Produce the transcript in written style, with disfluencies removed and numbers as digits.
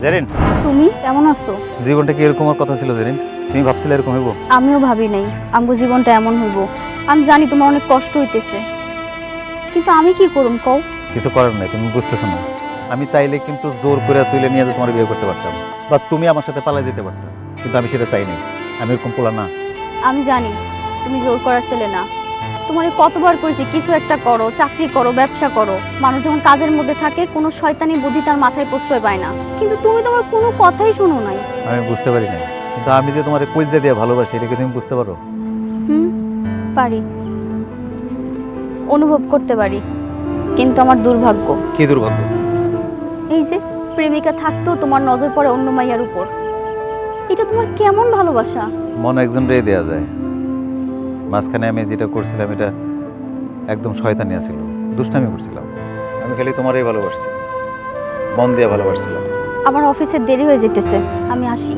জেরিন, তুমি কেমন আছো? জীবনটা কি এরকম কথা ছিল জেরিন? তুমি ভাবছিলে এরকম হইব? আমিও ভাবি নাই আমগো জীবনটা এমন হইব। আমি জানি তোমার অনেক কষ্ট হইতেছে, কিন্তু আমি কি করুম কও? কিছু করার নাই, তুমি বুঝতেছো না। আমি চাইলে কিন্তু জোর করে তুলে নিয়ে যে তোমার বিয়ে করতে পারতাম, বা তুমি আমার সাথে পালাই যেতে পারতাম, কিন্তু আমি সেটা চাই নাই। আমি এরকম পোলা না। আমি জানি তুমি জোর করার ছেলে না। তোমারে কতবার কইছি কিছু একটা করো, চাকরি করো, ব্যবসা করো। মানুষ যখন কাজের মধ্যে থাকে কোনো শয়তানি বুদ্ধি তার মাথায় প্রশ্রয় পায় না, কিন্তু তুমি তোমার কোনো কথাই শোনো নাই। আমি বুঝতে পারি নাই, কিন্তু আমি যে তোমার কলজা দিয়ে ভালোবাসি এটাকে তুমি বুঝতে পারো? পারি, অনুভব করতে পারি, কিন্তু আমার দুর্ভাগ্য। কি দুর্ভাগ্য? এই যে প্রেমিকা থাকতেও তোমার নজর পড়ে অন্য মাইয়ার উপর। এটা তোমার কেমন ভালোবাসা? মন একজন রে দেয়া যায়। মাঝখানে আমি যেটা করছিলাম এটা একদম শয়তানিয়া ছিল, দুষ্টামি করছিলাম। আমি খালি তোমারই ভালোবাসছি, মন দিয়ে ভালোবাসছিলাম। আমার অফিসের দেরি হয়ে যেতেছে, আমি আসি।